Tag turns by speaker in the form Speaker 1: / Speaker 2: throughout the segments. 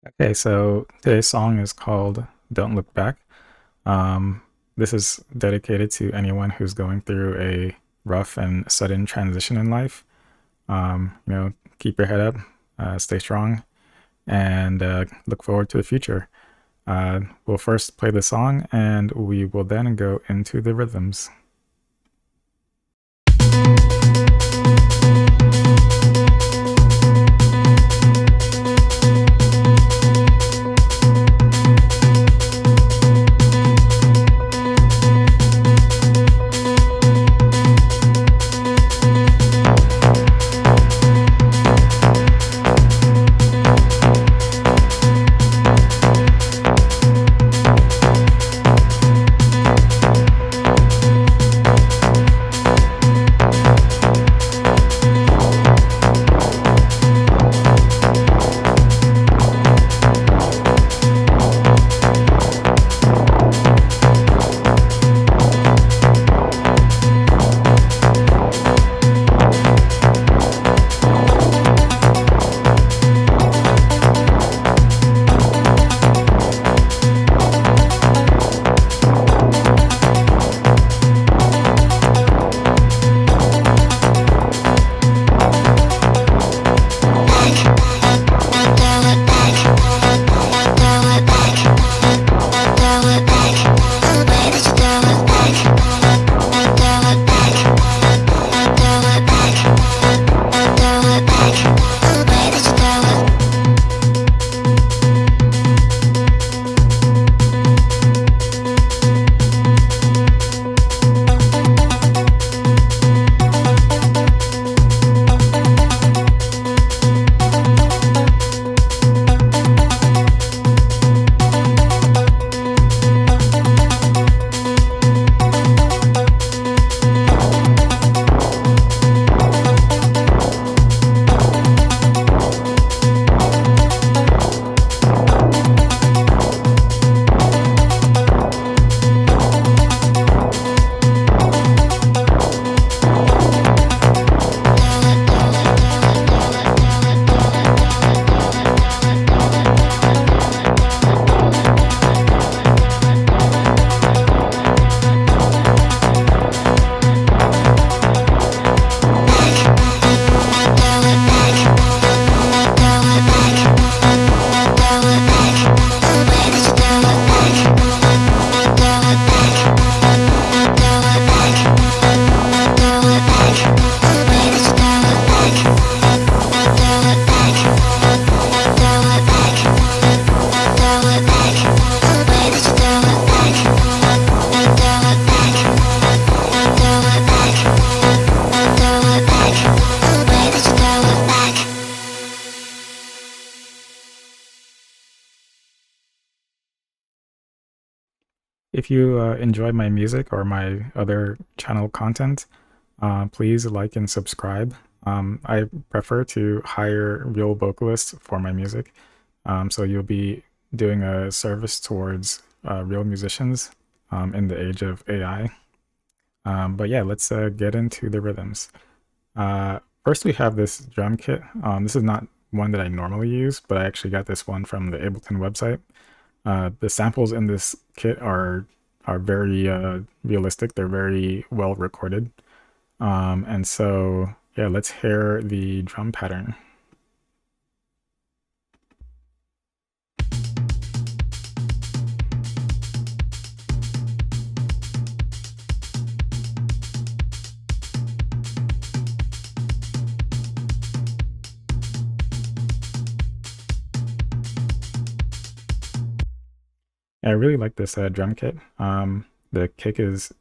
Speaker 1: Okay, so today's song is called Don't Look Back. This is dedicated to anyone who's going through a rough and sudden transition in life. Keep your head up, stay strong, and look forward to the future. We'll first play the song and we will then go into the rhythms. If you enjoy my music or my other channel content, please like and subscribe. I prefer to hire real vocalists for my music, so you'll be doing a service towards real musicians in the age of AI. But yeah, let's get into the rhythms. First, we have this drum kit. This is not one that I normally use, but I actually got this one from the Ableton website. The samples in this kit are very realistic. They're very well recorded. And so yeah, let's hear the drum pattern. I really like this drum kit. The kick it's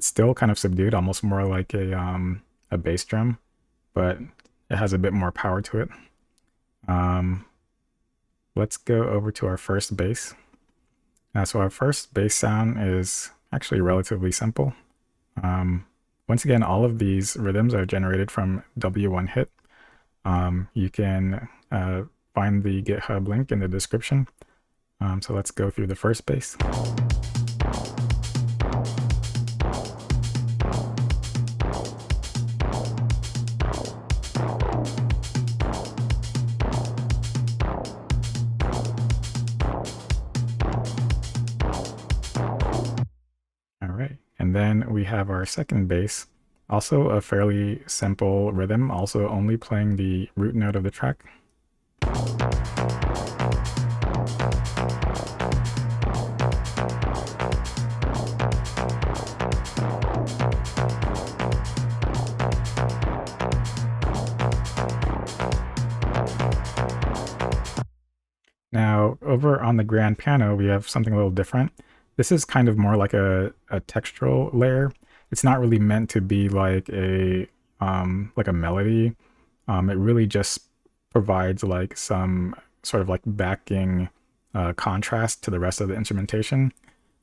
Speaker 1: still kind of subdued, almost more like a bass drum, but it has a bit more power to it. Let's go over to our first bass. So our first bass sound is actually relatively simple. Once again, all of these rhythms are generated from W1 Hit. You can find the GitHub link in the description. So let's go through the first bass. And then we have our second bass, also a fairly simple rhythm, also only playing the root note of the track. Now, over on the grand piano, we have something a little different. This is kind of more like a textural layer. It's not really meant to be like a melody. It really just provides like some sort of like backing contrast to the rest of the instrumentation.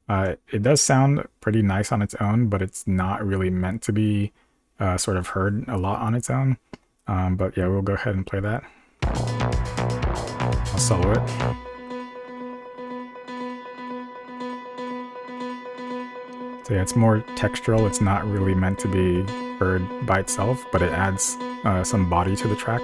Speaker 1: It does sound pretty nice on its own, but it's not really meant to be sort of heard a lot on its own. But yeah, we'll go ahead and play that. I'll solo it. So yeah, it's more textural. It's not really meant to be heard by itself, but it adds some body to the track.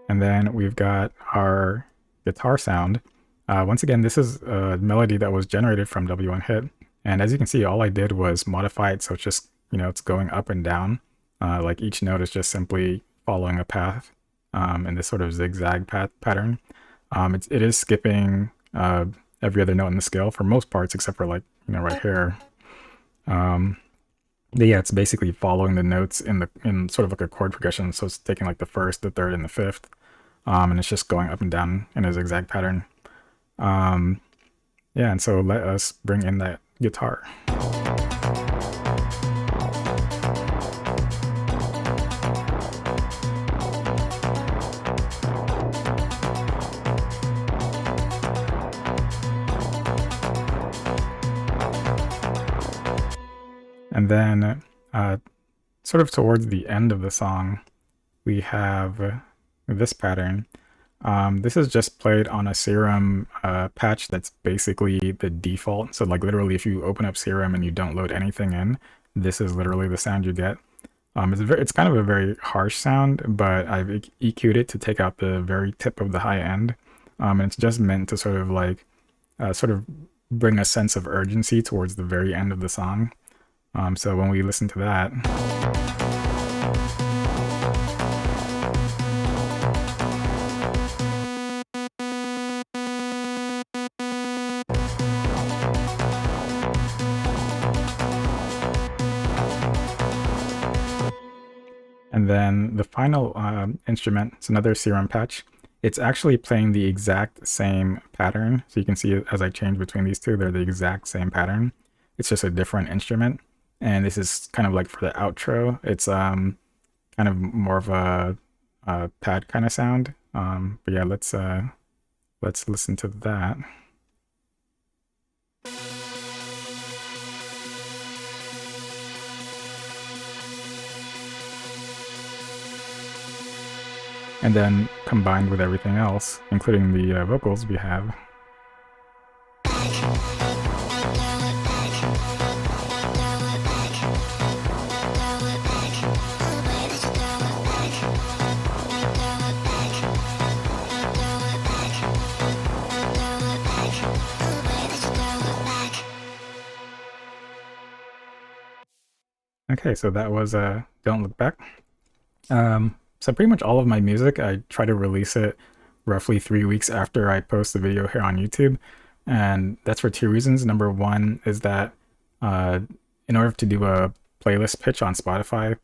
Speaker 1: And then we've got our guitar sound. Once again, this is a melody that was generated from W1 Hit. And as you can see, all I did was modify it so it's just, it's going up and down. Like each note is just simply following a path in this sort of zigzag pattern. It is skipping every other note in the scale for most parts, except for like, right here. But yeah, it's basically following the notes in sort of like a chord progression. So it's taking like the first, the third, and the fifth. And it's just going up and down in a zigzag pattern. Yeah, and so let us bring in that guitar. And then sort of towards the end of the song, we have this pattern. This is just played on a Serum patch that's basically the default. So like literally if you open up Serum and you don't load anything in, this is literally the sound you get. It's kind of a very harsh sound, but I've EQ'd it to take out the very tip of the high end. And it's just meant to sort of like sort of bring a sense of urgency towards the very end of the song. So when we listen to that, and then the final instrument, it's another Serum patch. It's actually playing the exact same pattern. So you can see as I change between these two, they're the exact same pattern. It's just a different instrument. And this is kind of like for the outro. It's kind of more of a pad kind of sound. But yeah, let's listen to that. And then combined with everything else, including the vocals, we have okay, so that was Don't Look Back. So pretty much all of my music, I try to release it roughly 3 weeks after I post the video here on YouTube. And that's for two reasons. Number one is that in order to do a playlist pitch on Spotify,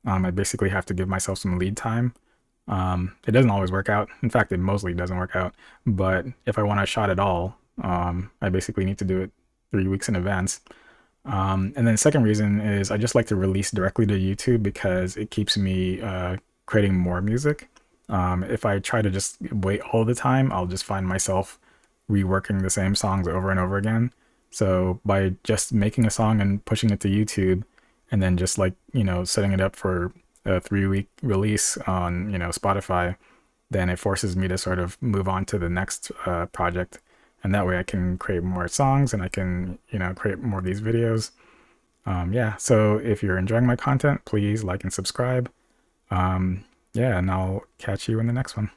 Speaker 1: I basically have to give myself some lead time. It doesn't always work out. In fact, it mostly doesn't work out. But if I want a shot at all, I basically need to do it 3 weeks in advance. And then the second reason is I just like to release directly to YouTube because it keeps me creating more music. If I try to just wait all the time, I'll just find myself reworking the same songs over and over again. So by just making a song and pushing it to YouTube and then just like, setting it up for a 3-week release on, Spotify, then it forces me to sort of move on to the next project. And that way I can create more songs and I can, create more of these videos. Yeah, so if you're enjoying my content, please like and subscribe. yeah, and I'll catch you in the next one.